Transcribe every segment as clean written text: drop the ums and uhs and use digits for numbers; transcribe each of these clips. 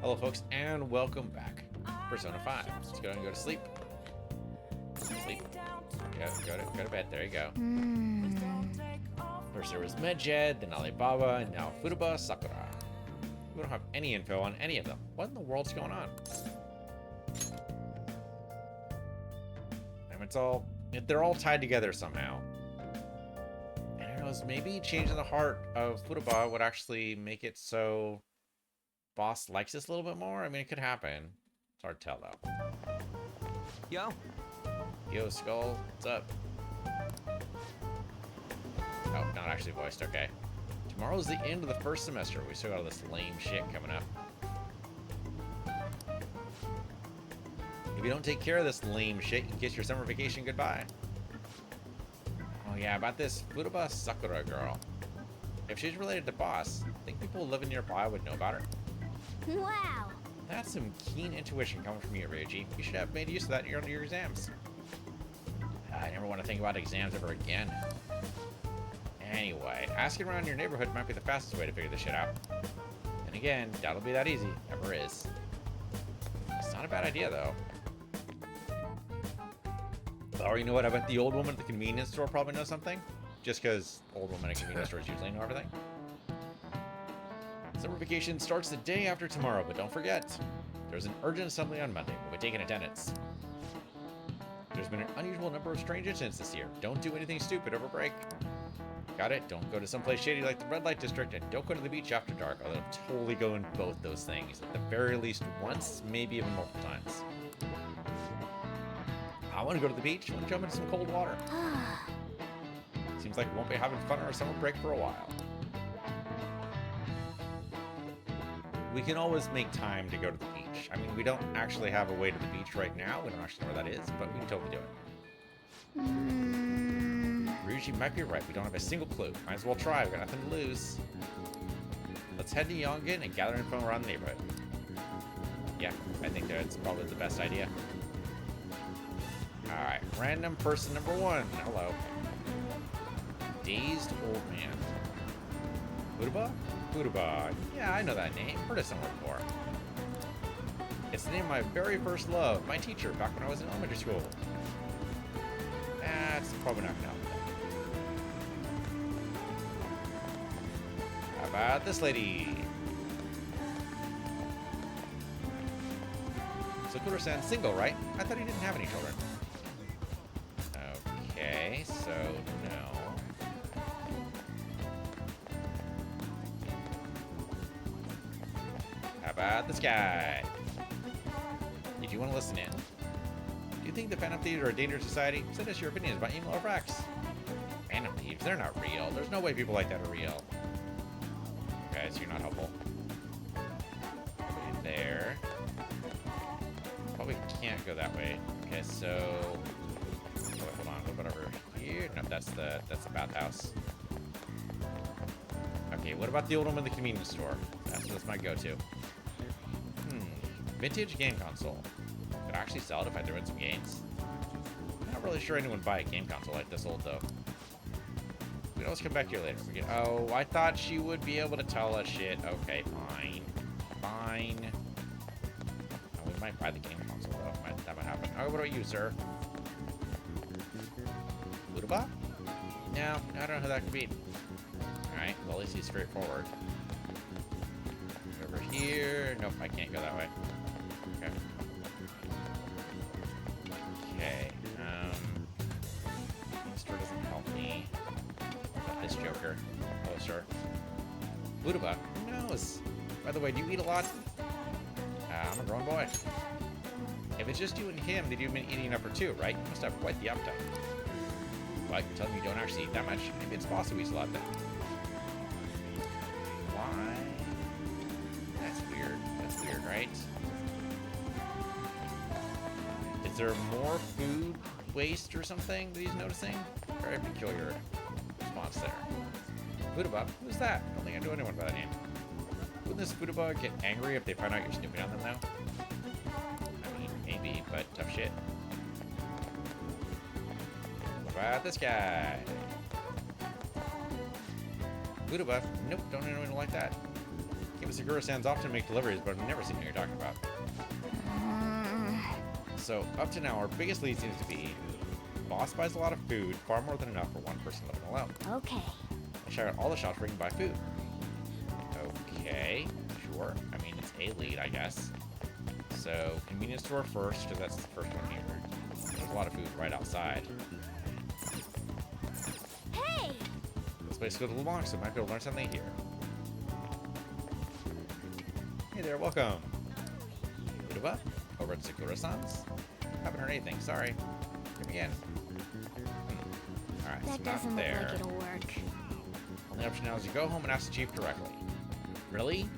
Hello folks, and welcome back. Persona 5. Let's go and go to sleep. Sleep. Go to bed. There you go. First there was Medjed, then Alibaba, and now Furuba Sakura. We don't have any info on any of them. What in the world's going on? And they're all tied together somehow. And who knows, maybe changing the heart of Furuba would actually make it so boss likes us a little bit more. I mean, it could happen. It's hard to tell though. Yo, Skull, what's up? Oh, not actually voiced, okay. Tomorrow's the end of the first semester. We still got all this lame shit coming up. If you don't take care of this lame shit, you can kiss your summer vacation goodbye. Oh yeah, about this Furuba Sakura girl. If she's related to Boss, I think people living nearby would know about her. Wow! That's some keen intuition coming from you, Ryuji. You should have made use of that in your exams. I never want to think about exams ever again. Anyway, asking around your neighborhood might be the fastest way to figure this shit out. And again, that'll be that easy. Never is. It's not a bad idea, though. Or you know what? I bet the old woman at the convenience store probably knows something. Just because old women at convenience stores usually know everything. Summer vacation starts the day after tomorrow, but don't forget, there's an urgent assembly on Monday. We'll be taking attendance. There's been an unusual number of strange incidents this year. Don't do anything stupid over break. Got it? Don't go to someplace shady like the red light district, and don't go to the beach after dark. Although I'm totally going both those things. At the very least once, maybe even multiple times. I want to go to the beach. I want to jump into some cold water. Seems like we won't be having fun on our summer break for a while. We can always make time to go to the beach. I mean, we don't actually have a way to the beach right now. We don't actually know where that is, but we can totally do it. Ryuji might be right. We don't have a single clue. Might as well try. We've got nothing to lose. Let's head to Yongen and gather info around the neighborhood. Yeah, I think that's probably the best idea. Alright, random person number 1. Hello. Dazed old man. Furuba? Furuba. Yeah, I know that name. Heard it somewhere before. It's the name of my very first love, my teacher, back when I was in elementary school. That's probably not gonna help. How about this lady? Sakura-san's single, right? I thought he didn't have any children. Okay, so no. How about this guy? If you want to listen in. Do you think the Phantom Thieves are a dangerous society? Send us your opinions by email or fax. Phantom Thieves, they're not real. There's no way people like that are real. Okay, so you're not helpful. Over there. Probably can't go that way. Okay, so... Oh, hold on, what about over here? No, that's the bathhouse. Okay, what about the old one in the convenience store? That's my go-to. Vintage game console. Could actually sell it if I threw in some games. Not really sure anyone would buy a game console like this old, though. We can always come back here later. Oh, I thought she would be able to tell us shit. Okay, fine. Fine. Oh, we might buy the game console, though. That might happen. Oh, what about you, sir? Furuba? No, I don't know who that could be. Alright, well, at least he's straightforward. Over here. Nope, I can't go that way. Okay. Okay. This door doesn't help me. But this Joker. Oh, sure. Furuba? Who knows? By the way, do you eat a lot? I'm a grown boy. If it's just you and him, then you've been eating enough for 2, right? You must have quite the appetite. Well, you're telling me you don't actually eat that much. Maybe it's boss who eats a lot then. Why? That's weird. That's weird, right? Is there more food waste or something that he's noticing? Very peculiar response there. Furuba? Who's that? I don't think I know anyone by that name. Wouldn't this Furuba get angry if they find out you're snooping on them now? I mean, maybe, but tough shit. What about this guy? Furuba? Nope, don't know anyone like that. Even Sakura-san's often make deliveries, but I've never seen what you're talking about. So, up to now, our biggest lead seems to be boss buys a lot of food, far more than enough for one person living alone. Okay. I shout out all the shops where you can buy food. Okay, sure. I mean, it's a lead, I guess. So, convenience store first, because that's the first one here. There's a lot of food right outside. Hey! This place goes to the box, so I might be able to learn something here. Hey there, welcome. Uruba, over at Sakura-san's. Haven't heard anything, sorry. Come again. Alright, so That not doesn't look there. like it'll work. Only option now is you go home and ask the chief directly. Really?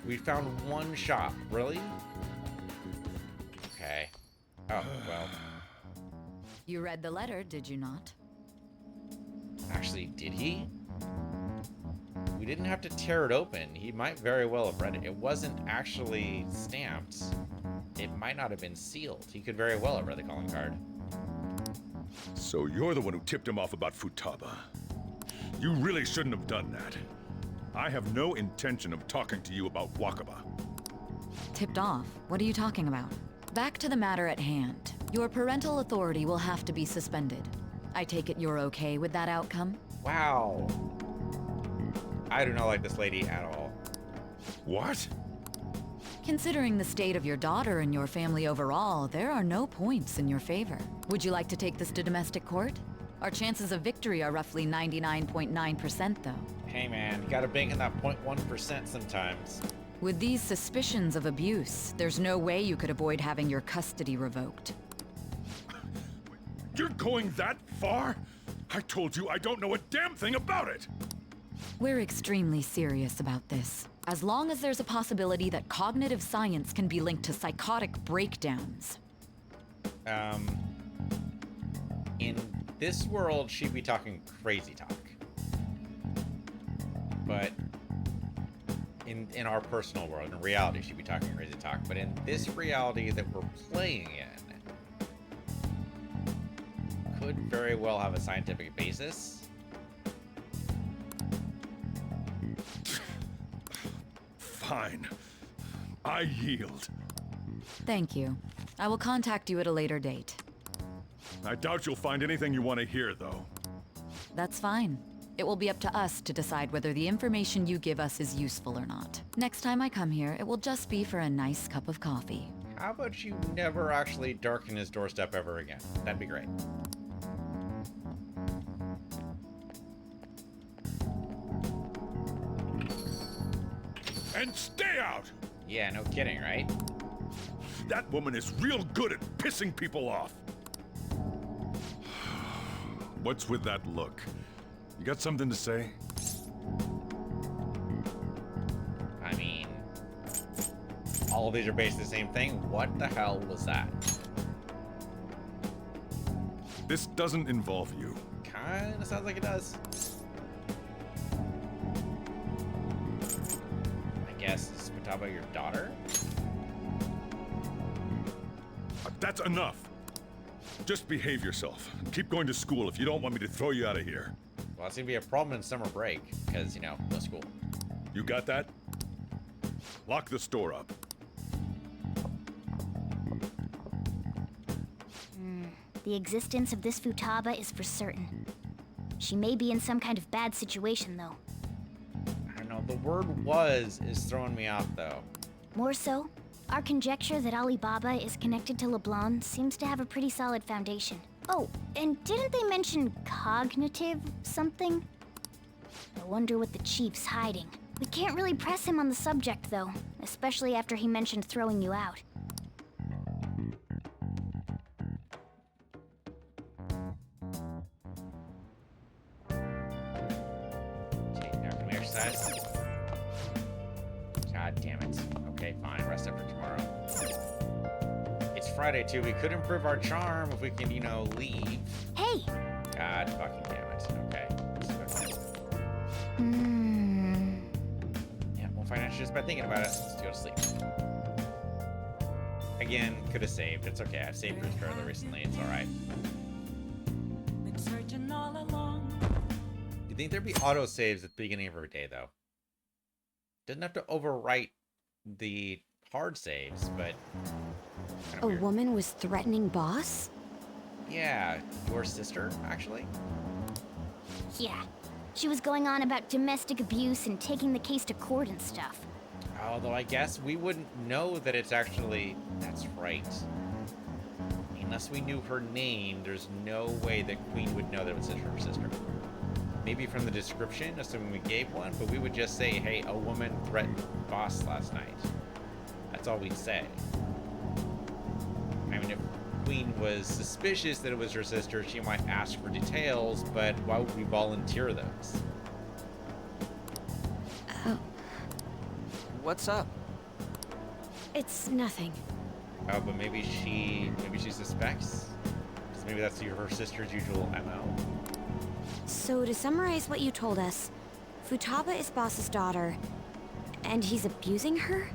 We found one shop. Really? Okay. Oh, well. You read the letter, did you not? Actually, did he? We didn't have to tear it open. He might very well have read it. It wasn't actually stamped. It might not have been sealed. He could very well have read the calling card. So you're the one who tipped him off about Futaba. You really shouldn't have done that. I have no intention of talking to you about Wakaba. Tipped off? What are you talking about? Back to the matter at hand. Your parental authority will have to be suspended. I take it you're okay with that outcome? Wow. I do not like this lady at all. What? Considering the state of your daughter and your family overall, there are no points in your favor. Would you like to take this to domestic court? Our chances of victory are roughly 99.9% though. Hey man, you gotta bank in that 0.1% sometimes. With these suspicions of abuse, there's no way you could avoid having your custody revoked. You're going that far? I told you I don't know a damn thing about it! We're extremely serious about this. As long as there's a possibility that cognitive science can be linked to psychotic breakdowns. In this world, she'd be talking crazy talk. But in our personal world, in reality, she'd be talking crazy talk. But in this reality that we're playing in, could very well have a scientific basis. Fine. I yield. Thank you. I will contact you at a later date. I doubt you'll find anything you want to hear, though. That's fine. It will be up to us to decide whether the information you give us is useful or not. Next time I come here, it will just be for a nice cup of coffee. How about you never actually darken his doorstep ever again? That'd be great. And stay out! Yeah, no kidding, right? That woman is real good at pissing people off. What's with that look? You got something to say? I mean, all of these are basically the same thing. What the hell was that? This doesn't involve you. Kinda sounds like it does. I guess this is Futaba your daughter? That's enough. Just behave yourself. Keep going to school if you don't want me to throw you out of here. Well, it's gonna be a problem in summer break, because, you know, no school. You got that? Lock the store up. The existence of this Futaba is for certain. She may be in some kind of bad situation, though. I don't know, the word was is throwing me off, though. More so, our conjecture that Alibaba is connected to LeBlanc seems to have a pretty solid foundation. Oh, and didn't they mention cognitive something? I wonder what the chief's hiding. We can't really press him on the subject, though, especially after he mentioned throwing you out. Okay, now can we exercise? God damn it. Okay, fine, rest up for tomorrow. It's Friday, too. We could improve our charm if we can, you know, leave. Hey! God fucking damn it. Okay. Let's go. Yeah, we'll find out just by thinking about it. Let's go to sleep. Again, could have saved. It's okay. I've saved Bruce fairly recently. It's alright. Been searching all along. You'd think there'd be auto saves at the beginning of every day, though. Doesn't have to overwrite the hard saves, but kinda A weird. woman was threatening Boss? Yeah, your sister, actually? Yeah. She was going on about domestic abuse and taking the case to court and stuff. Although I guess we wouldn't know that it's actually... That's right. Unless we knew her name, there's no way that Queen would know that it was her sister. Maybe from the description, assuming we gave one, but we would just say, hey, a woman threatened Boss last night. That's all we'd say. I mean, if Queen was suspicious that it was her sister, she might ask for details, but why would we volunteer those? Oh, What's up? it's nothing. Oh, but maybe she suspects? 'Cause maybe that's her sister's usual MO. So to summarize what you told us, Futaba is Boss's daughter, and he's abusing her?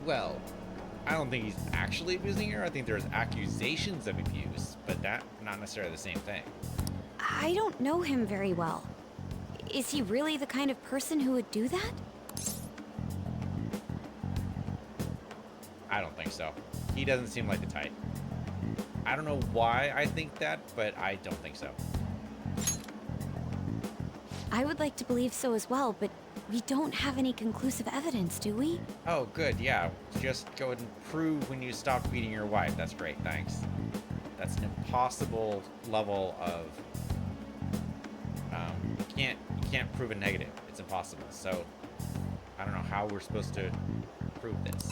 Well, I don't think he's actually abusing her. I think there's accusations of abuse, but that not necessarily the same thing. I don't know him very well. Is he really the kind of person who would do that? I don't think so. He doesn't seem like the type. I don't know why I think that, but I don't think so. I would like to believe so as well, but we don't have any conclusive evidence, do we? Oh, good, yeah. Just go ahead and prove when you stop beating your wife. That's great, thanks. That's an impossible level of... you can't prove a negative. It's impossible. So, I don't know how we're supposed to prove this.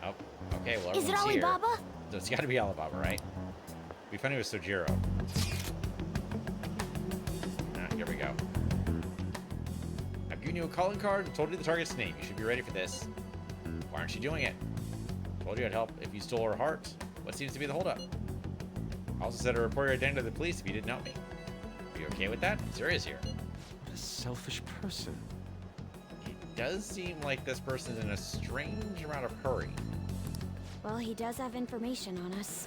Oh, okay, well, Is it everyone's here. Alibaba? So it's gotta be Alibaba, right? We found it was Sojiro. Here we go. I've given you a calling card and told you the target's name. You should be ready for this. Why aren't you doing it? Told you I'd help if you stole her heart. What seems to be the holdup? I also said to report your identity to the police if you didn't know me. Are you okay with that? Serious here. What a selfish person. It does seem like this person's in a strange amount of hurry. Well, he does have information on us.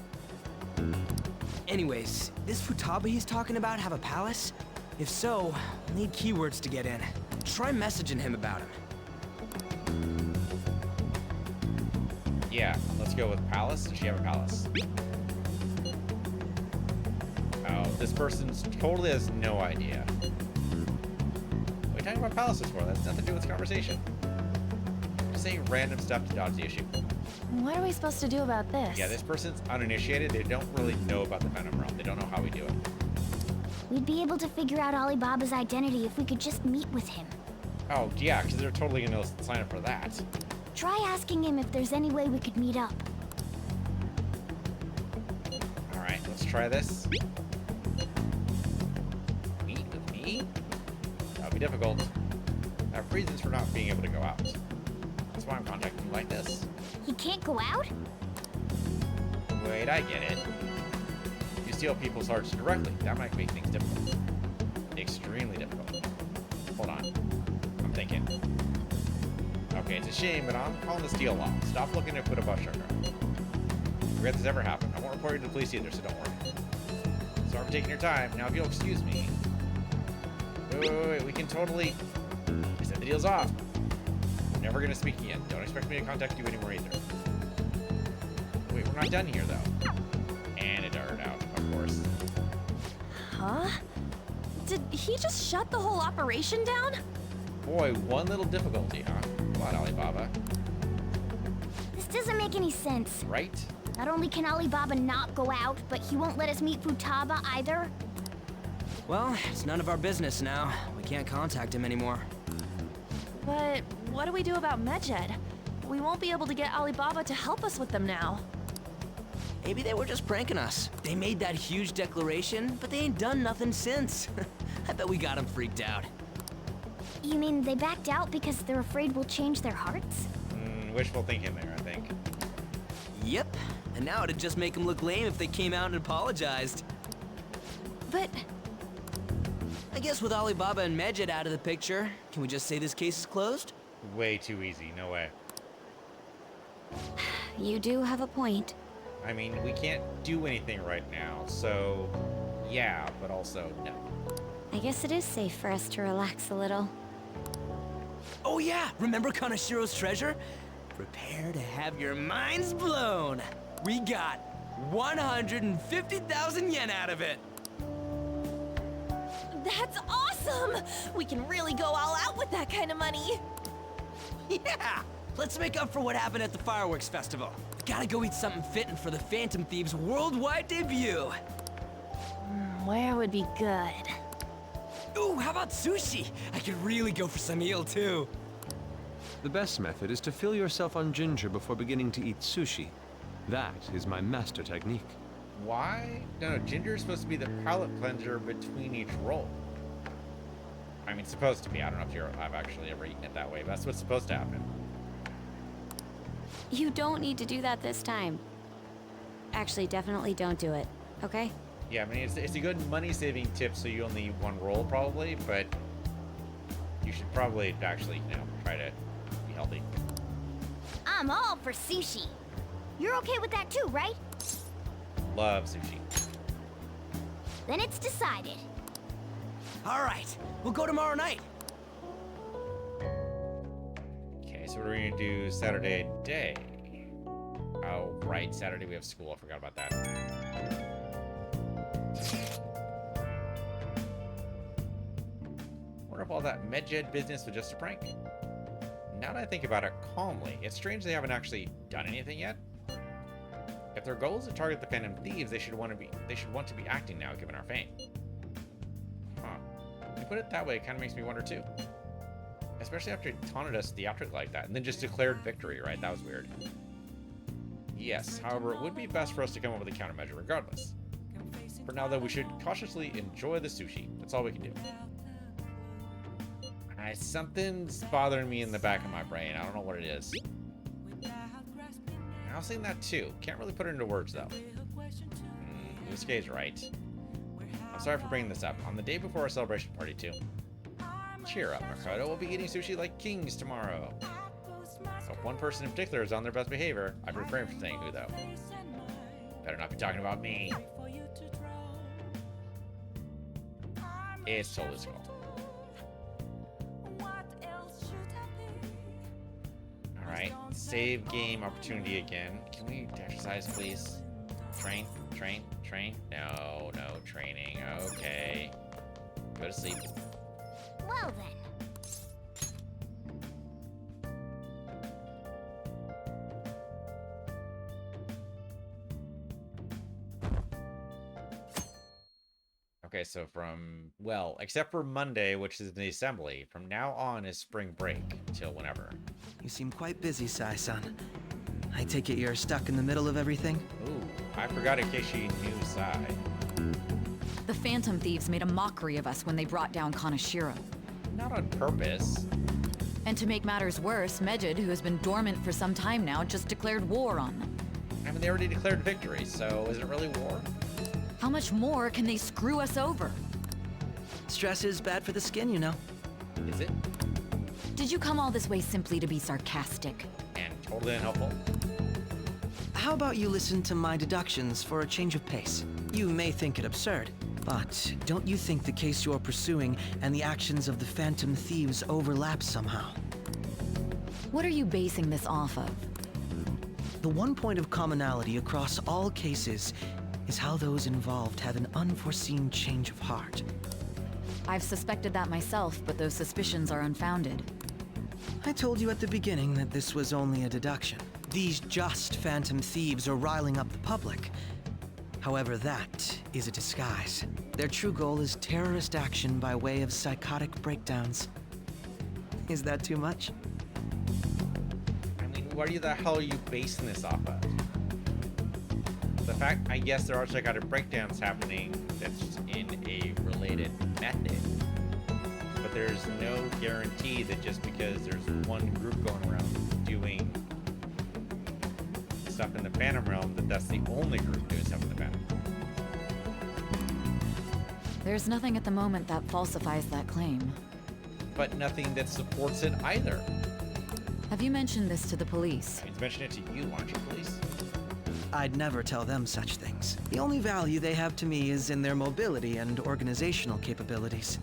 Anyways, this Futaba he's talking about have a palace? If so, we'll need keywords to get in. Try messaging him about him. Yeah, let's go with palace. Does she have a palace? Oh, this person totally has no idea. What are you talking about palaces for? That's nothing to do with this conversation. Just saying random stuff to dodge the issue. What are we supposed to do about this? Yeah, this person's uninitiated. They don't really know about the Venom Realm. They don't know how we do it. We'd be able to figure out Alibaba's identity if we could just meet with him. Oh, yeah, because they're totally going to sign up for that. Try asking him if there's any way we could meet up. All right, let's try this. Meet with me? That'll be difficult. I have reasons for not being able to go out. That's why I'm contacting you like this. He can't go out? Wait, I get it. You steal people's hearts directly. That might make things difficult. Extremely difficult. Hold on. I'm thinking. Okay, it's a shame, but I'm calling this deal off. Stop looking to put a bus sugar. Forget this ever happened. I won't report you to the police either, so don't worry. Sorry for taking your time. Now, if you'll excuse me. Wait. We can totally... I said the deal's off. I'm never gonna speak again. Don't expect me to contact you anymore either. Wait, we're not done here, though. And it darted out, of course. Huh? Did he just shut the whole operation down? Boy, one little difficulty, huh? Come on, Alibaba. This doesn't make any sense. Right? Not only can Alibaba not go out, but he won't let us meet Futaba either. Well, it's none of our business now. We can't contact him anymore. But what do we do about Medjed? We won't be able to get Alibaba to help us with them now. Maybe they were just pranking us. They made that huge declaration, but they ain't done nothing since. I bet we got them freaked out. You mean they backed out because they're afraid we'll change their hearts? Wishful thinking there, I think. Yep. And now it'd just make them look lame if they came out and apologized. But I guess with Alibaba and Medjed out of the picture, can we just say this case is closed? Way too easy, no way. You do have a point. I mean, we can't do anything right now, so yeah, but also no. I guess it is safe for us to relax a little. Oh yeah, remember Kanashiro's treasure? Prepare to have your minds blown. We got 150,000 yen out of it. That's awesome! We can really go all out with that kind of money. Yeah! Let's make up for what happened at the fireworks festival. Gotta go eat something fitting for the Phantom Thieves' worldwide debut. Where would be good? Ooh, how about sushi? I could really go for some eel too. The best method is to fill yourself on ginger before beginning to eat sushi. That is my master technique. Why? No, ginger is supposed to be the palate cleanser between each roll. I mean, supposed to be. I don't know if I've actually ever eaten it that way, but that's what's supposed to happen. You don't need to do that this time. Actually, definitely don't do it, okay? Yeah, I mean, it's a good money-saving tip, so you only eat one roll, probably, but you should probably actually, try to be healthy. I'm all for sushi. You're okay with that too, right? Love sushi. Then it's decided. All right, we'll go tomorrow night. Okay, so what are we gonna do Saturday day? Oh, right, Saturday we have school. I forgot about that. Wonder if all that MedJed business was just a prank. Now that I think about it calmly, it's strange they haven't actually done anything yet. If their goal is to target the Phantom Thieves, they should want to be acting now, given our fame. Huh. When you put it that way, it kind of makes me wonder too. Especially after it taunted us theatrically like that, and then just declared victory, right? That was weird. Yes, however, it would be best for us to come up with a countermeasure regardless. For now, though, we should cautiously enjoy the sushi. That's all we can do. Something's bothering me in the back of my brain. I don't know what it is. I was saying that too. Can't really put it into words, though. Usuke's right. I'm sorry for bringing this up. On the day before our celebration party, too. Cheer up, Makoto. We'll be eating sushi like kings tomorrow. If one person in particular is on their best behavior, I'd refrain from saying who, though. Better not be talking about me. It's totally skull. Alright, save game opportunity again. Can we exercise, please? Train? No training. Okay. Go to sleep. Well then. Okay, so except for Monday, which is the assembly, from now on is spring break until whenever. You seem quite busy, Sai-san. I take it you're stuck in the middle of everything? Ooh, I forgot in case she knew Sai. The Phantom Thieves made a mockery of us when they brought down Kanashiro. Not on purpose. And to make matters worse, Medjed, who has been dormant for some time now, just declared war on them. I mean, they already declared victory, so is it really war? How much more can they screw us over? Stress is bad for the skin, you know. Is it? Did you come all this way simply to be sarcastic? And totally unhelpful. How about you listen to my deductions for a change of pace? You may think it absurd, but don't you think the case you're pursuing and the actions of the Phantom Thieves overlap somehow? What are you basing this off of? The one point of commonality across all cases is how those involved have an unforeseen change of heart. I've suspected that myself, but those suspicions are unfounded. I told you at the beginning that this was only a deduction. These just Phantom Thieves are riling up the public. However, that is a disguise. Their true goal is terrorist action by way of psychotic breakdowns. Is that too much? I mean, what the hell are you basing this off of? The fact, I guess there are psychotic breakdowns happening that's in a related method. But there's no guarantee that just because there's one group going around doing stuff in the Phantom Realm, that's the only group doing stuff in the Phantom. There's nothing at the moment that falsifies that claim. But nothing that supports it either. Have you mentioned this to the police? I mean, to mention it to you, aren't you, police? I'd never tell them such things. The only value they have to me is in their mobility and organizational capabilities.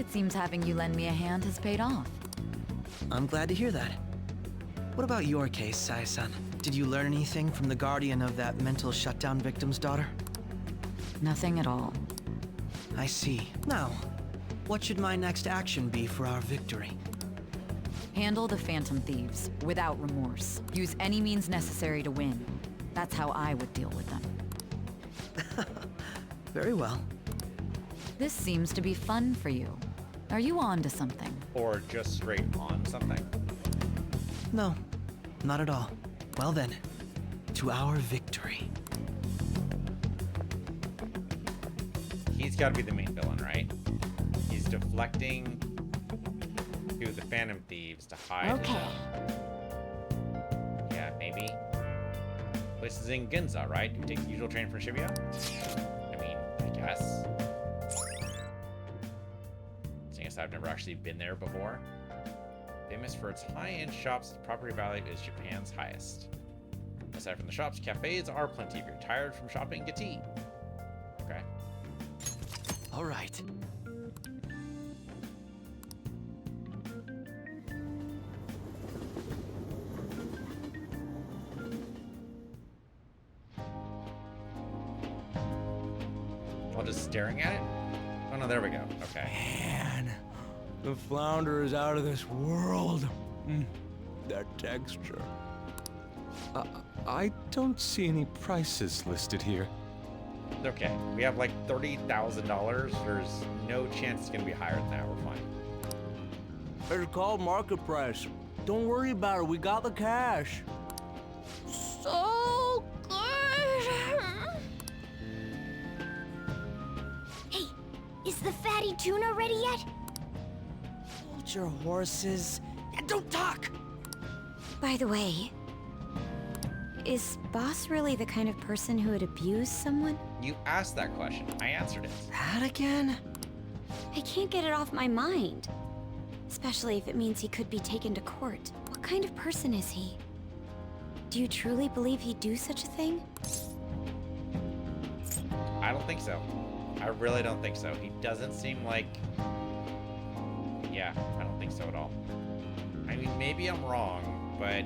It seems having you lend me a hand has paid off. I'm glad to hear that. What about your case, Sai-san? Did you learn anything from the guardian of that mental shutdown victim's daughter? Nothing at all. I see. Now, what should my next action be for our victory? Handle the Phantom Thieves without remorse. Use any means necessary to win. That's how I would deal with them. Very well. This seems to be fun for you. Are you on to something? Or just straight on something. No, not at all. Well then, to our victory. He's got to be the main villain, right? He's deflecting to the Phantom Thieves to hide. Okay. Yeah, maybe. This is in Ginza, right? You take the usual train from Shibuya? I mean, I guess. Seeing as I've never actually been there before. Famous for its high-end shops, the property value is Japan's highest. Aside from the shops, cafes are plenty if you're tired from shopping, get tea. Okay. All right. While just staring at it? Oh no, there we go. Okay. Man, the flounder is out of this world. That texture. I don't see any prices listed here. Okay, we have like $30,000. There's no chance it's gonna be higher than that. We're fine. It's called market price. Don't worry about it. We got the cash. So good. Hey, is the fatty tuna ready yet? Hold your horses and don't talk. By the way, is Boss really the kind of person who would abuse someone? You asked that question. I answered it. That again? I can't get it off my mind. Especially if it means he could be taken to court. What kind of person is he? Do you truly believe he'd do such a thing? I don't think so. I really don't think so. He doesn't seem like... Yeah, I don't think so at all. I mean, maybe I'm wrong, but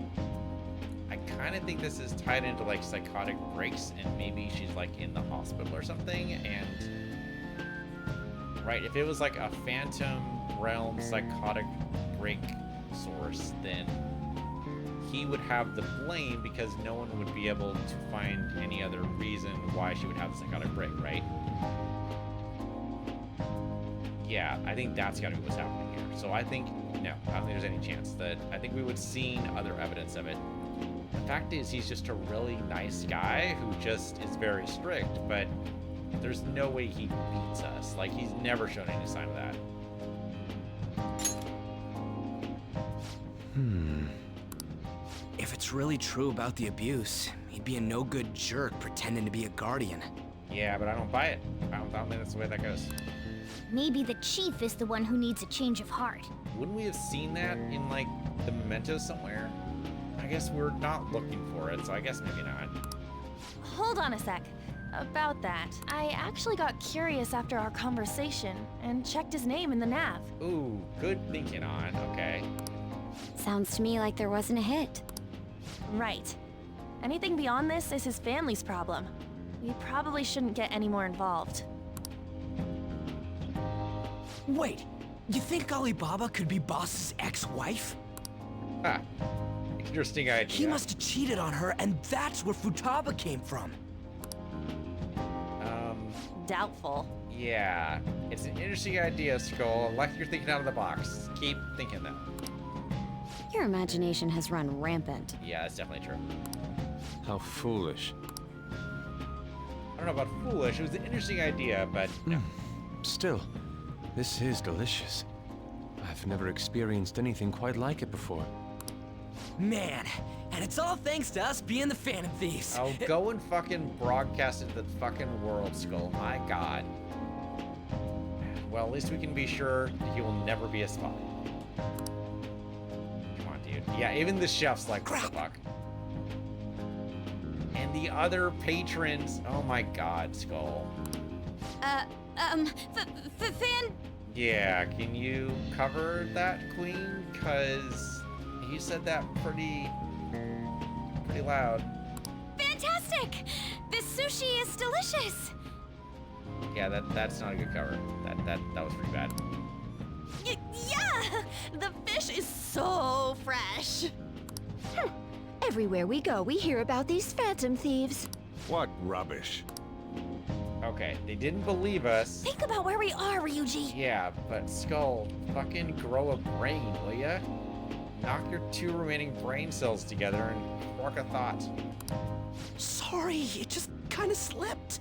I kind of think this is tied into like psychotic breaks, and maybe she's like in the hospital or something, and... Right, if it was like a Phantom Realm psychotic break source, then he would have the blame because no one would be able to find any other reason why she would have the psychotic break, right? Yeah, I think that's gotta be what's happening here. So I think, no, I don't think there's any chance that, I think we would seen other evidence of it. The fact is, he's just a really nice guy who just is very strict, but there's no way he beats us. Like, he's never shown any sign of that. If it's really true about the abuse, he'd be a no-good jerk pretending to be a guardian. Yeah, but I don't buy it. I don't think that's the way that goes. Maybe the chief is the one who needs a change of heart. Wouldn't we have seen that in, like, the mementos somewhere? I guess we're not looking for it, so I guess maybe not. Hold on a sec. About that, I actually got curious after our conversation and checked his name in the nav. Ooh, good thinking on, okay. Sounds to me like there wasn't a hit. Right. Anything beyond this is his family's problem. We probably shouldn't get any more involved. Wait, you think Alibaba could be Boss's ex-wife? Ah, interesting idea. He must have cheated on her, and that's where Futaba came from. Doubtful. Yeah, it's an interesting idea, Skull. Like you're thinking out of the box. Keep thinking that. Your imagination has run rampant. Yeah, that's definitely true. How foolish. I don't know about foolish. It was an interesting idea, but no. Still, this is delicious. I've never experienced anything quite like it before. Man, and it's all thanks to us being the Phantom Thieves. Oh, go and fucking broadcast it to the fucking world, Skull. My God. Well, at least we can be sure he will never be a spy. Come on, dude. Yeah, even the chef's like, what the fuck? And the other patrons. Oh my God, Skull. Yeah, can you cover that, Queen? Cause you said that pretty loud. Fantastic! This sushi is delicious! Yeah, that's not a good cover. That was pretty bad. Yeah! The fish is so fresh! Everywhere we go, we hear about these phantom thieves. What rubbish. Okay, they didn't believe us. Think about where we are, Ryuji! Yeah, but Skull, fucking grow a brain, will ya? Knock your 2 remaining brain cells together and spark a thought. Sorry, it just kind of slipped.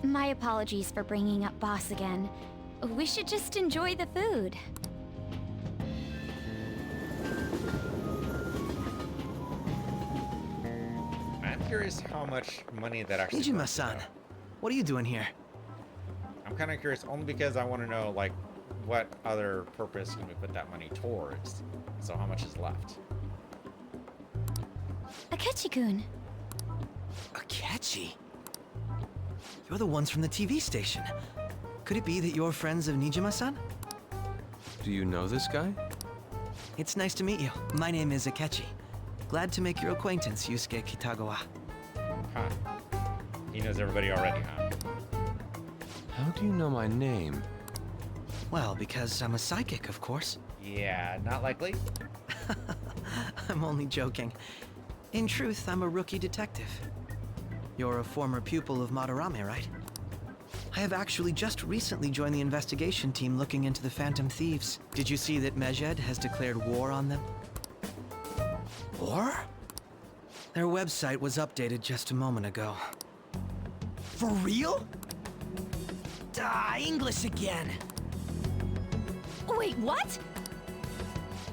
My apologies for bringing up Boss again. We should just enjoy the food. I'm curious how much money that actually costs, Nijima-san, though. what are you doing here? I'm kind of curious only because I want to know, like, what other purpose can we put that money towards? So how much is left? Akechi-kun. Akechi? You're the ones from the TV station. Could it be that you're friends of Nijima-san? Do you know this guy? It's nice to meet you. My name is Akechi. Glad to make your acquaintance, Yusuke Kitagawa. Huh. He knows everybody already, huh? How do you know my name? Well, because I'm a psychic, of course. Yeah, not likely. I'm only joking. In truth, I'm a rookie detective. You're a former pupil of Madarame, right? I have actually just recently joined the investigation team looking into the Phantom Thieves. Did you see that Mejed has declared war on them? War? Their website was updated just a moment ago. For real? English again. Wait, what?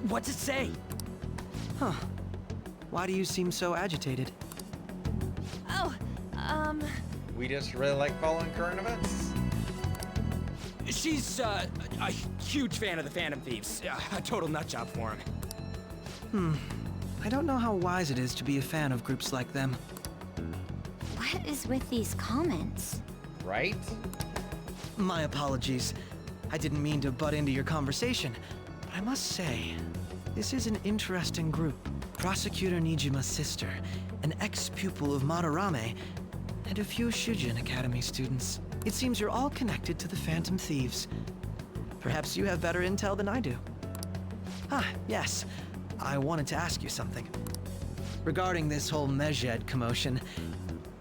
What's it say? Huh. Why do you seem so agitated? Oh, We just really like following current events. She's a huge fan of the Phantom Thieves. A total nutjob for him. I don't know how wise it is to be a fan of groups like them. What is with these comments? Right? My apologies. I didn't mean to butt into your conversation, but I must say, this is an interesting group. Prosecutor Nijima's sister, an ex-pupil of Madarame, and a few Shujin Academy students. It seems you're all connected to the Phantom Thieves. Perhaps you have better intel than I do. Ah, yes. I wanted to ask you something. Regarding this whole Mejed commotion,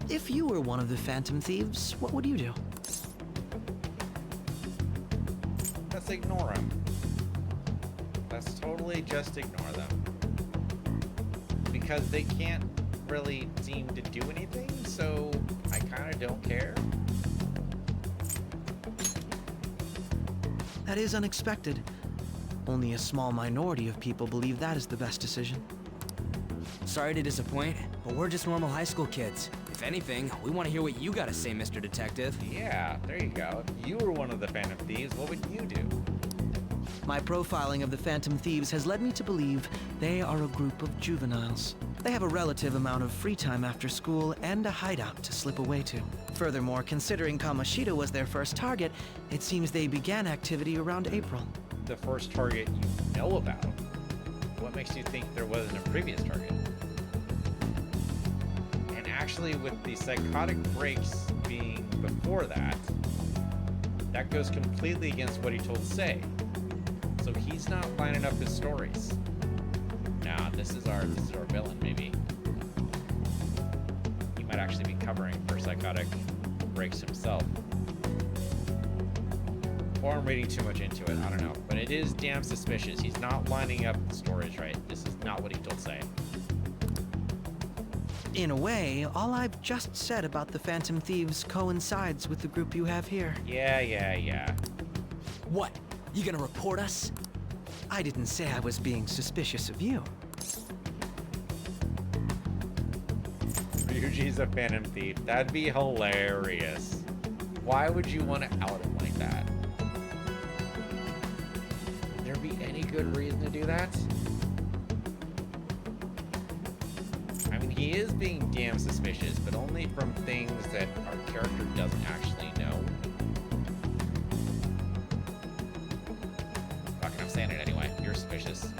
if you were one of the Phantom Thieves, what would you do? Let's ignore them. Let's totally just ignore them. Because they can't really seem to do anything, so I kind of don't care. That is unexpected. Only a small minority of people believe that is the best decision. Sorry to disappoint, but we're just normal high school kids. If anything, we want to hear what you gotta say, Mr. Detective. Yeah, there you go. If you were one of the Phantom Thieves, what would you do? My profiling of the Phantom Thieves has led me to believe they are a group of juveniles. They have a relative amount of free time after school and a hideout to slip away to. Furthermore, considering Kamoshida was their first target, it seems they began activity around April. The first target you know about? What makes you think there wasn't a previous target? And actually, with the psychotic breaks being before that, that goes completely against what he told Sei. So he's not lining up his stories. Nah, this is our villain, maybe. He might actually be covering for psychotic breaks himself. Or I'm reading too much into it, I don't know. But it is damn suspicious. He's not lining up the stories right. This is not what he told Sei. In a way, all I've just said about the Phantom Thieves coincides with the group you have here. Yeah. What? You gonna report us? I didn't say I was being suspicious of you. Ryuji's a Phantom Thief. That'd be hilarious. Why would you want to out him like that? Would there be any good reason to do that? I mean, he is being damn suspicious, but only from things that our character doesn't actually know. suspicious.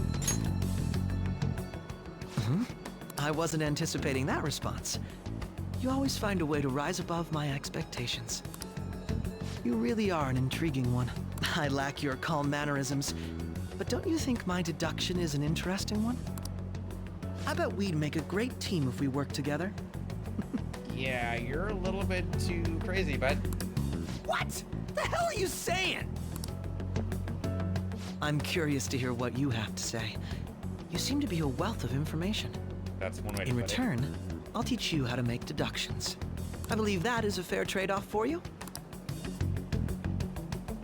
I wasn't anticipating that response. You always find a way to rise above my expectations. You really are an intriguing one. I lack your calm mannerisms, but don't you think my deduction is an interesting one? I bet we'd make a great team if we worked together. Yeah, you're a little bit too crazy, bud. What? The hell are you saying? I'm curious to hear what you have to say. You seem to be a wealth of information. That's one way to In put return, I'll teach you how to make deductions. I believe that is a fair trade-off for you.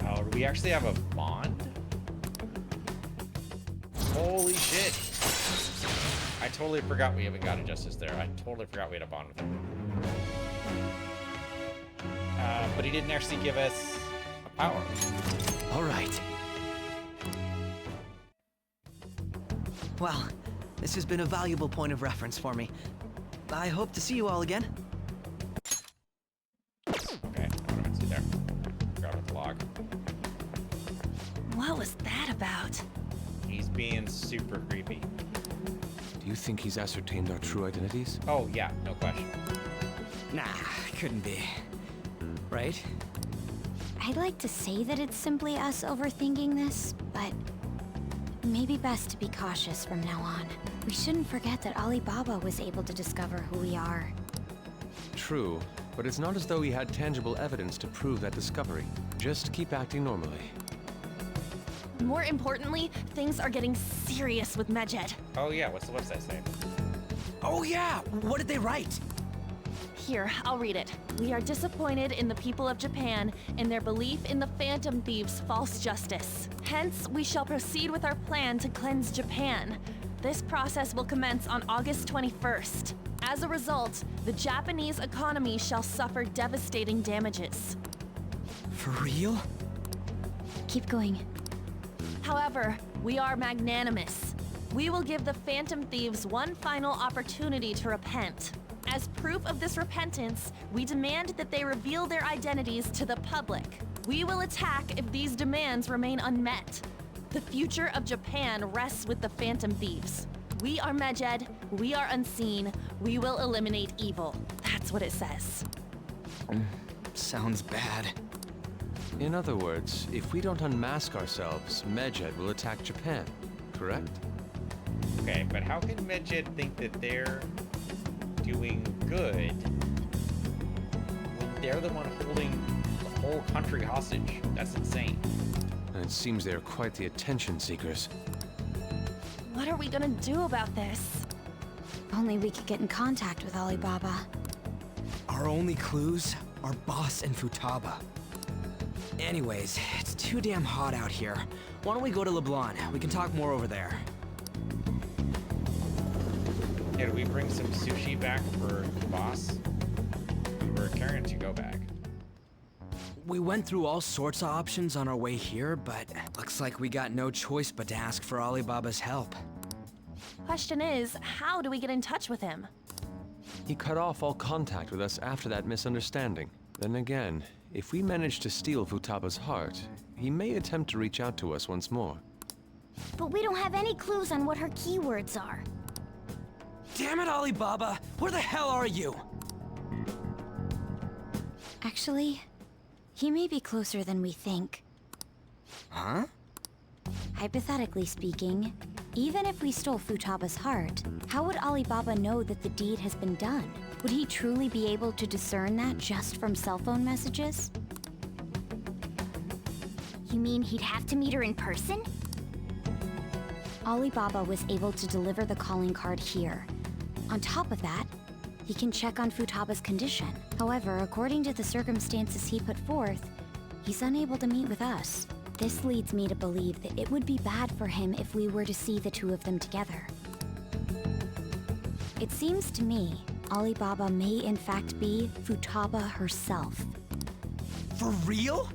it. Oh, do we actually have a bond? Holy shit. I totally forgot we haven't got a justice there. I totally forgot we had a bond with him. But he didn't actually give us a power. All right. Well, this has been a valuable point of reference for me. I hope to see you all again. Okay, what am I see there? Forgot about the log. What was that about? He's being super creepy. Do you think he's ascertained our true identities? Oh yeah, no question. Nah, couldn't be. Right? I'd like to say that it's simply us overthinking this, but maybe best to be cautious from now on. We shouldn't forget that Alibaba was able to discover who we are. True, but it's not as though he had tangible evidence to prove that discovery. Just keep acting normally. More importantly, things are getting serious with Medjed. Oh yeah, what's the website say? Oh yeah, what did they write? Here, I'll read it. We are disappointed in the people of Japan in their belief in the Phantom Thieves' false justice. Hence, we shall proceed with our plan to cleanse Japan. This process will commence on August 21st. As a result, the Japanese economy shall suffer devastating damages. For real? Keep going. However, we are magnanimous. We will give the Phantom Thieves one final opportunity to repent. As proof of this repentance, we demand that they reveal their identities to the public. We will attack if these demands remain unmet. The future of Japan rests with the Phantom Thieves. We are Medjed, we are unseen, we will eliminate evil. That's what it says. Sounds bad. In other words, if we don't unmask ourselves, Medjed will attack Japan, correct? Okay, but how can Medjed think that they're doing good when they're the one holding the whole country hostage? That's insane. And it seems they are quite the attention seekers. What are we gonna do about this? If only we could get in contact with Alibaba. Our only clues are Boss and Futaba. Anyways, it's too damn hot out here. Why don't we go to LeBlanc? We can talk more over there. Yeah, do we bring some sushi back for the boss? We were carrying to go back. We went through all sorts of options on our way here, but looks like we got no choice but to ask for Alibaba's help. Question is, how do we get in touch with him? He cut off all contact with us after that misunderstanding. Then again, if we manage to steal Futaba's heart, he may attempt to reach out to us once more. But we don't have any clues on what her keywords are. Damn it, Alibaba! Where the hell are you? Actually, he may be closer than we think. Huh? Hypothetically speaking, even if we stole Futaba's heart, how would Alibaba know that the deed has been done? Would he truly be able to discern that just from cell phone messages? You mean he'd have to meet her in person? Alibaba was able to deliver the calling card here. On top of that, he can check on Futaba's condition. However, according to the circumstances he put forth, he's unable to meet with us. This leads me to believe that it would be bad for him if we were to see the two of them together. It seems to me Alibaba may in fact be Futaba herself. For real?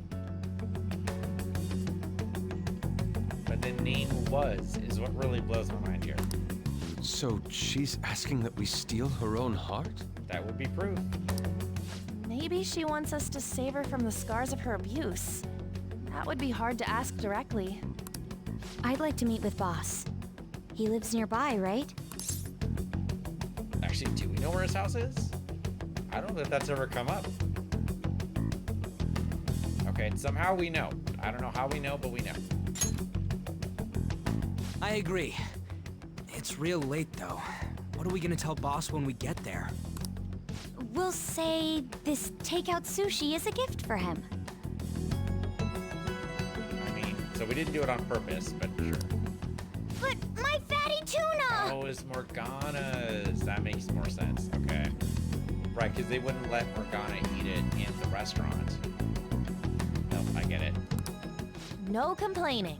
But the name was is what really blows my mind here. So she's asking that we steal her own heart? That would be proof. Maybe she wants us to save her from the scars of her abuse. That would be hard to ask directly. I'd like to meet with Boss. He lives nearby, right? Actually, do we know where his house is? I don't know if that's ever come up. Okay, somehow we know. I don't know how we know, but we know. I agree. It's real late, though. What are we gonna tell Boss when we get there? We'll say this takeout sushi is a gift for him. I mean, so we didn't do it on purpose, but sure. But my fatty tuna! Oh, it's Morgana's. That makes more sense. Okay. Right, because they wouldn't let Morgana eat it in the restaurant. Nope, I get it. No complaining.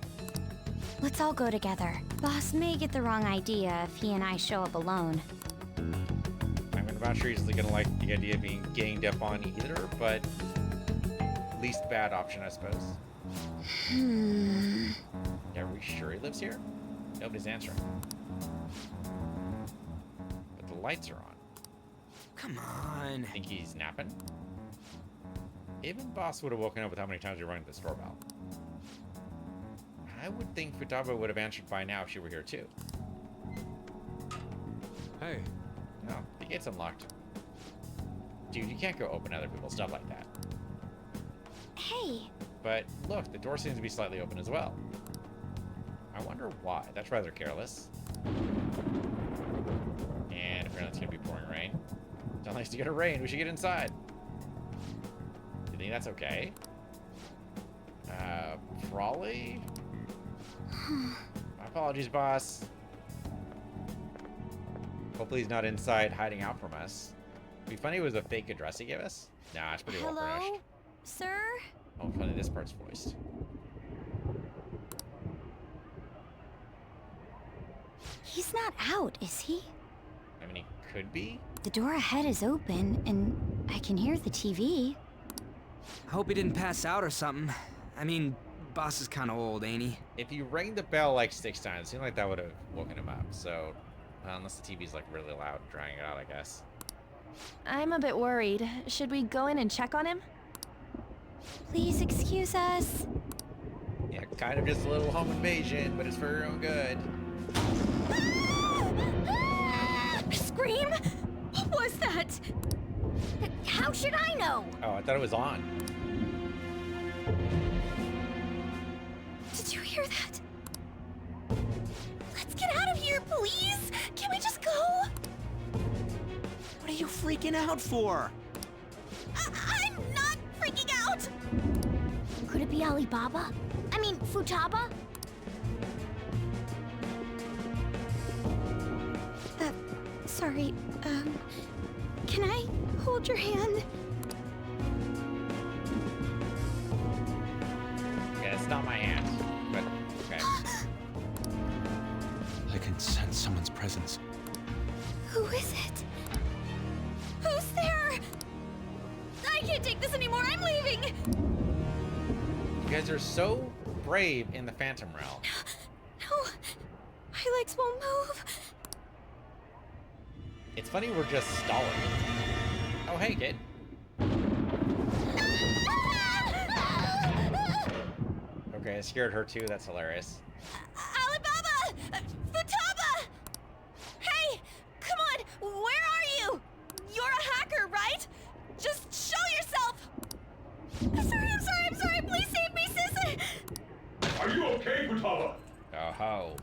Let's all go together. Boss may get the wrong idea if he and I show up alone. I'm not sure he's gonna like the idea of being ganged up on either, but least bad option, I suppose. Yeah, are we sure he lives here? Nobody's answering. But the lights are on. Come on. Think he's napping? Even Boss would have woken up with how many times we rang this doorbell. I would think Futaba would have answered by now if she were here too. Hey. No, the gate's unlocked. Dude, you can't go open other people's stuff like that. Hey, But look, the door seems to be slightly open as well. I wonder why. That's rather careless. And apparently it's gonna be pouring rain. It's nice to get a rain. We should get inside. Do you think that's okay? Probably? My apologies, boss. Hopefully he's not inside hiding out from us. It'd be funny if it was a fake address he gave us. Nah, it's pretty well furnished. hello, sir? Oh, funny, this part's voiced. He's not out, is he? I mean, he could be. The door ahead is open, and I can hear the TV. I hope he didn't pass out or something. I mean, Boss is kind of old, ain't he? If you rang the bell like 6 times, it seemed like that would have woken him up. So, unless the TV's like really loud, drying it out, I guess. I'm a bit worried. Should we go in and check on him? Please excuse us. Yeah, kind of just a little home invasion, but it's for your own good. Scream? What was that? How should I know? Oh, I thought it was on. Did you hear that? Let's get out of here, please! Can we just go? What are you freaking out for? I'm not freaking out! Could it be Alibaba? I mean, Futaba? Sorry, can I hold your hand? Yeah, it's not my hand, but okay. I can sense someone's presence. Who is it? Who's there? I can't take this anymore, I'm leaving! You guys are so brave in the Phantom Realm. No, my legs won't move. It's funny we're just stalling. Oh, hey, kid. Okay, I scared her too. That's hilarious. Alibaba! Futaba! Hey, come on, where are you? You're a hacker, right? Just show yourself! I'm sorry, please save me, sis! Are you okay, Futaba? Oh ho.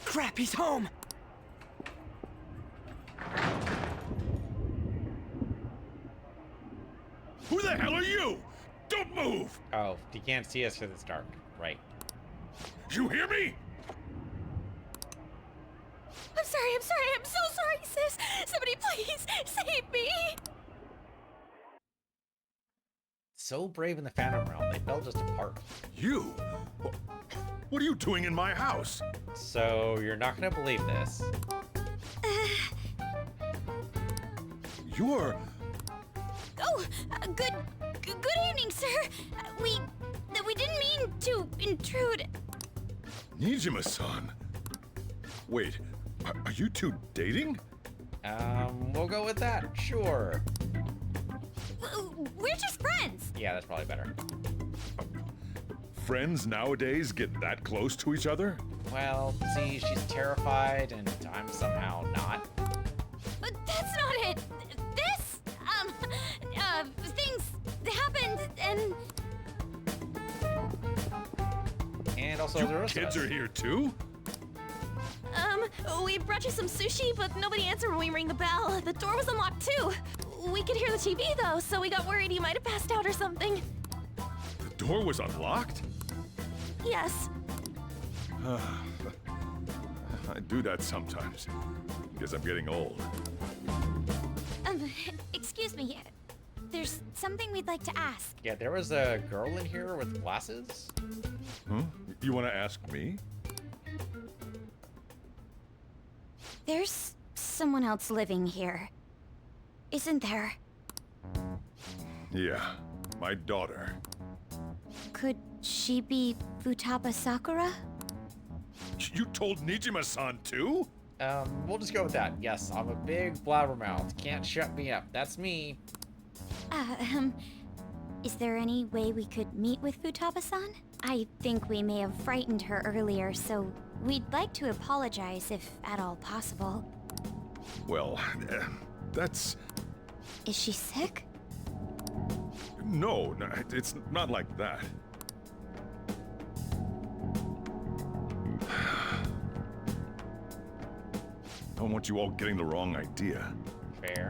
Crap, he's home! Who the hell are you? Don't move! Oh, you can't see us because it's dark. Right. You hear me? I'm so sorry, sis! Somebody please save me! So brave in the Phantom Realm, they fell just apart. You? What are you doing in my house? So you're not gonna believe this. You're... Oh, good evening, sir. We didn't mean to intrude. Nijima-san. Wait, are you two dating? We'll go with that. Sure. We're just friends. Yeah, that's probably better. friends nowadays get that close to each other? Well, see, she's terrified, and I'm somehow not. But that's not it! This, things happened, and... And also, You the rest of kids us. are here too? We brought you some sushi, but nobody answered when we rang the bell. The door was unlocked too. We could hear the TV though, so we got worried you might have passed out or something. The door was unlocked? Yes. I do that sometimes. Guess I'm getting old. Excuse me. There's something we'd like to ask. Yeah, there was a girl in here with glasses. Huh? You want to ask me? There's someone else living here, isn't there? Yeah, my daughter. Could she be Futaba Sakura? You told Nijima-san too? We'll just go with that. Yes, I'm a big blabbermouth. Can't shut me up. That's me. Is there any way we could meet with Futaba-san? I think we may have frightened her earlier, so we'd like to apologize if at all possible. Well, that's... Is she sick? No, it's not like that. I don't want you all getting the wrong idea. Fair.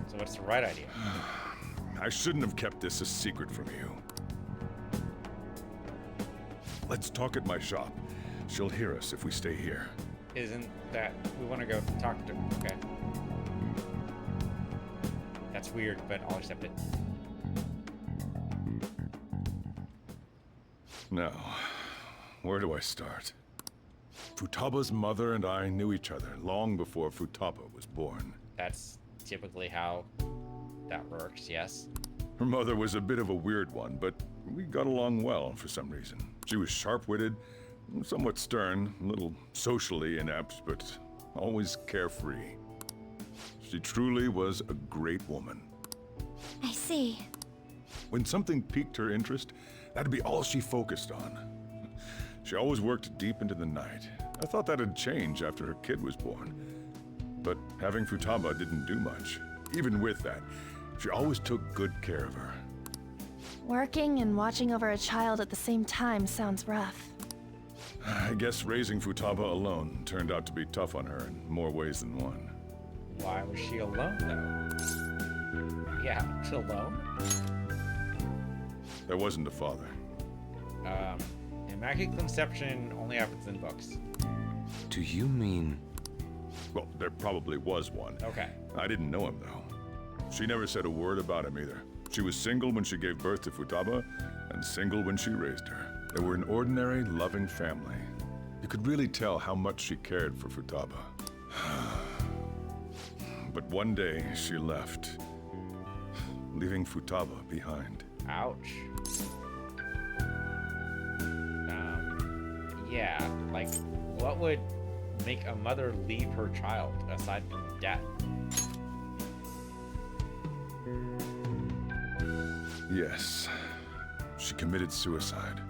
So what's the right idea? I shouldn't have kept this a secret from you. Let's talk at my shop. She'll hear us if we stay here. Isn't that... We want to go talk to... Okay. That's weird, but I'll accept it. Now, where do I start? Futaba's mother and I knew each other long before Futaba was born. That's typically how that works, yes? Her mother was a bit of a weird one, but we got along well for some reason. She was sharp-witted, somewhat stern, a little socially inept, but always carefree. She truly was a great woman. I see. When something piqued her interest, that'd be all she focused on. She always worked deep into the night. I thought that'd change after her kid was born. But having Futaba didn't do much. Even with that, she always took good care of her. Working and watching over a child at the same time sounds rough. I guess raising Futaba alone turned out to be tough on her in more ways than one. Why was she alone, though? Yeah, she's alone? There wasn't a father. Immaculate conception only happens in books. Do you mean... Well, there probably was one. Okay. I didn't know him, though. She never said a word about him either. She was single when she gave birth to Futaba, and single when she raised her. They were an ordinary, loving family. You could really tell how much she cared for Futaba. But one day, she left, leaving Futaba behind. Ouch. Yeah, like, what would make a mother leave her child, aside from death? Yes, she committed suicide.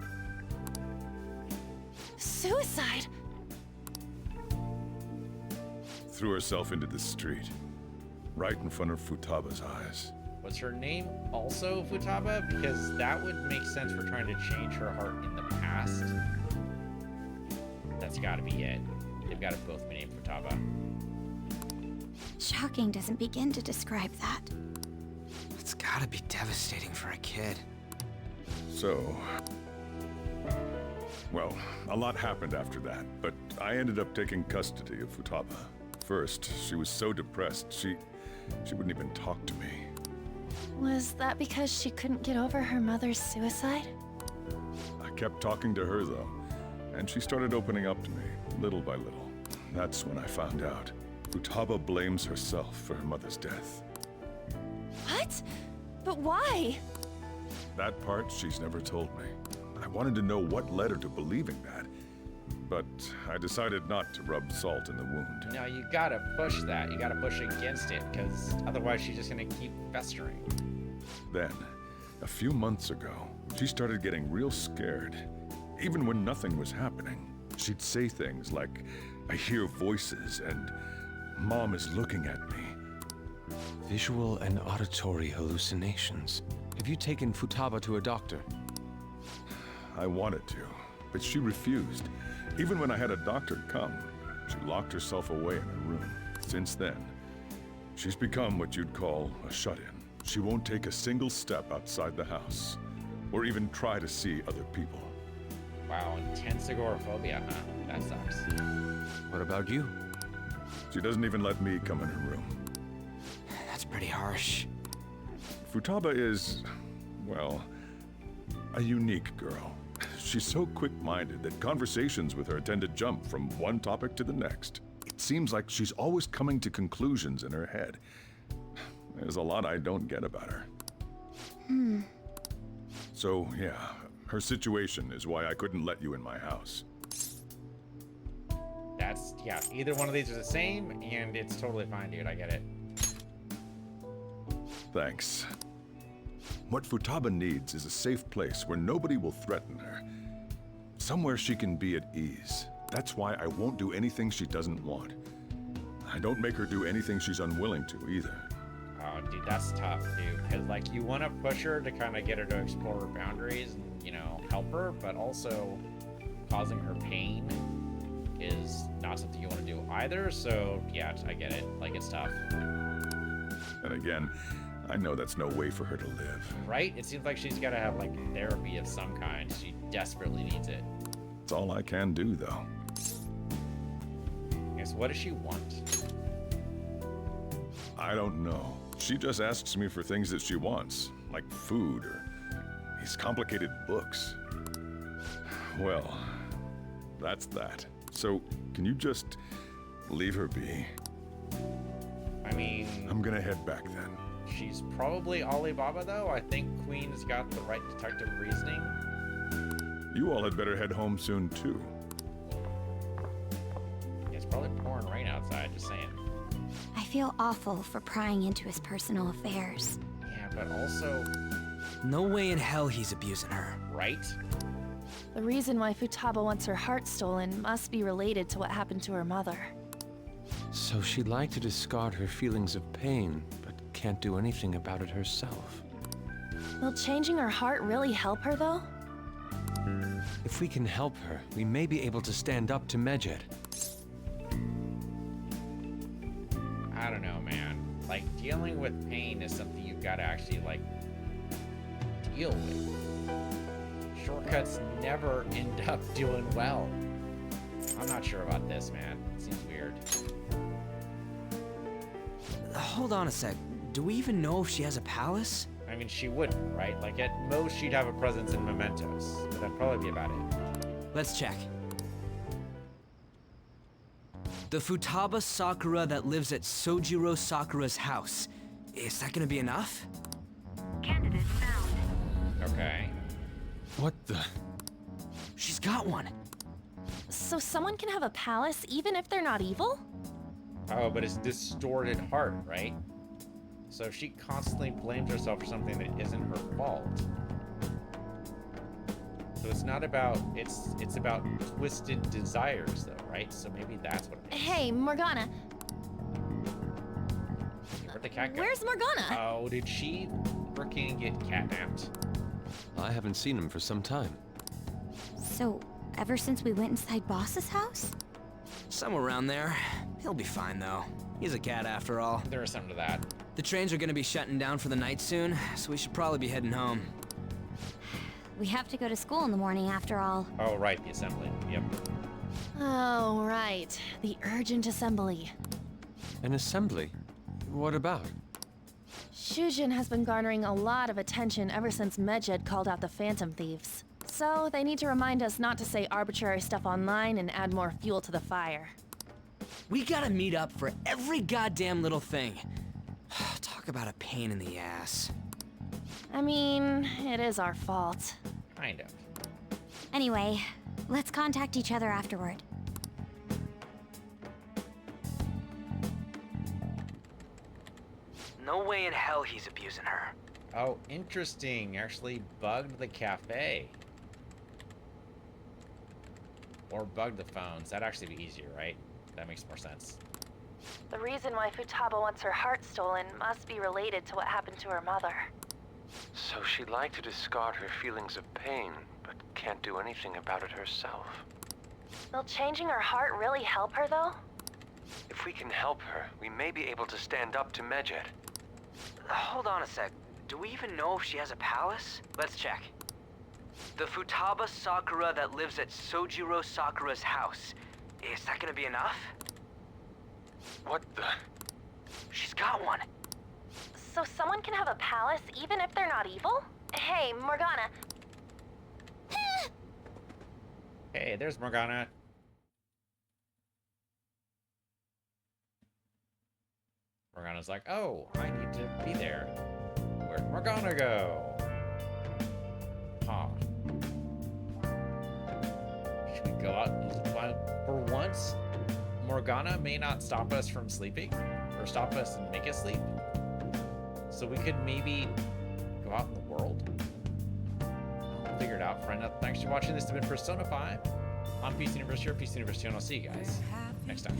Suicide? Threw herself into the street, right in front of Futaba's eyes. Was her name also Futaba? Because that would make sense for trying to change her heart in the past. That's gotta be it. They've gotta both be named Futaba. Shocking doesn't begin to describe that. It's gotta be devastating for a kid. So, well, a lot happened after that, but I ended up taking custody of Futaba. First, she was so depressed, she wouldn't even talk to me. Was that because she couldn't get over her mother's suicide? I kept talking to her, though, and she started opening up to me, little by little. That's when I found out. Futaba blames herself for her mother's death. What? But why? That part she's never told me. I wanted to know what led her to believing that, but I decided not to rub salt in the wound. No, you gotta push that. You gotta push against it, because otherwise she's just gonna keep festering. Then, A few months ago, she started getting real scared. Even when nothing was happening, she'd say things like, "I hear voices," and "Mom is looking at me." Visual and auditory hallucinations. Have you taken Futaba to a doctor? I wanted to, but she refused. Even when I had a doctor come, she locked herself away in her room. Since then, she's become what you'd call a shut-in. She won't take a single step outside the house, or even try to see other people. Wow, intense agoraphobia, huh? That sucks. What about you? She doesn't even let me come in her room. That's pretty harsh. Futaba is, well, a unique girl. She's so quick-minded that conversations with her tend to jump from one topic to the next. It seems like she's always coming to conclusions in her head. There's a lot I don't get about her. So, yeah, her situation is why I couldn't let you in my house. That's, yeah, either one of these are the same, and it's totally fine, dude. I get it. Thanks. What Futaba needs is a safe place where nobody will threaten her. Somewhere she can be at ease. That's why I won't do anything she doesn't want. I don't make her do anything she's unwilling to, either. Oh, dude, that's tough, dude. Because, like, you want to push her to kind of get her to explore her boundaries and, you know, help her, but also causing her pain is not something you want to do either. So, yeah, I get it. Like, it's tough. And again, I know that's no way for her to live. Right? It seems like she's got to have, like, therapy of some kind. She desperately needs it. It's all I can do, though. Yes, what does she want? I don't know. She just asks me for things that she wants, like food or these complicated books. Well, that's that. So, can you just leave her be? I mean, I'm gonna head back then. she's probably Alibaba, though. I think Queen's got the right detective reasoning. You all had better head home soon, too. It's probably pouring rain outside, just saying. I feel awful for prying into his personal affairs. Yeah, but also, No way in hell he's abusing her. right? The reason why Futaba wants her heart stolen must be related to what happened to her mother. So she'd like to discard her feelings of pain, but can't do anything about it herself. Will changing her heart really help her, though? If we can help her, we may be able to stand up to Medjed. I don't know, man. Like, dealing with pain is something you've got to actually, like, deal with. Shortcuts never end up doing well. I'm not sure about this, man. It seems weird. Hold on a sec. Do we even know if she has a palace? I mean, she wouldn't, right? Like, at most, she'd have a presence in mementos. But that'd probably be about it. Let's check. The Futaba Sakura that lives at Sojiro Sakura's house. Is that gonna be enough? Okay. What the? She's got one. So someone can have a palace even if they're not evil? Oh, but it's distorted heart, right? So she constantly blames herself for something that isn't her fault. So it's not about, it's about twisted desires, though, right? So maybe that's what it is. Hey, Morgana. Where'd the cat go? Where's Morgana? Oh, did she freaking get catnapped? I haven't seen him for some time. So, ever since we went inside Boss's house? Somewhere around there. He'll be fine, though. He's a cat after all. There is something to that. The trains are gonna be shutting down for the night soon, so we should probably be heading home. We have to go to school in the morning after all. Oh, right, the assembly. Yep. Oh, right. The urgent assembly. An assembly? What about? Shujin has been garnering a lot of attention ever since Medjed called out the Phantom Thieves. So they need to remind us not to say arbitrary stuff online and add more fuel to the fire. We gotta meet up for every goddamn little thing. Talk about a pain in the ass. I mean, it is our fault. Kind of. Anyway, let's contact each other afterward. No way in hell he's abusing her. Oh, interesting. Actually bugged the cafe. Or bugged the phones. That'd actually be easier, right? That makes more sense. The reason why Futaba wants her heart stolen must be related to what happened to her mother. So she'd like to discard her feelings of pain, but can't do anything about it herself. Will changing her heart really help her, though? If we can help her, we may be able to stand up to Medjed. Hold on a sec. Do we even know if she has a palace? Let's check. The Futaba Sakura that lives at Sojiro Sakura's house. Is that gonna be enough? What the? She's got one. So someone can have a palace even if they're not evil? Hey, Morgana. Hey, there's Morgana. Morgana's like, oh, I need to be there. Where'd Morgana go? Huh. Should we go out and for once? Morgana may not stop us from sleeping, or stop us and make us sleep. So we could maybe go out in the world. I'll figure it out, friend. Thanks for watching. This has been Persona 5 on PC University or PC University, and I'll see you guys next time.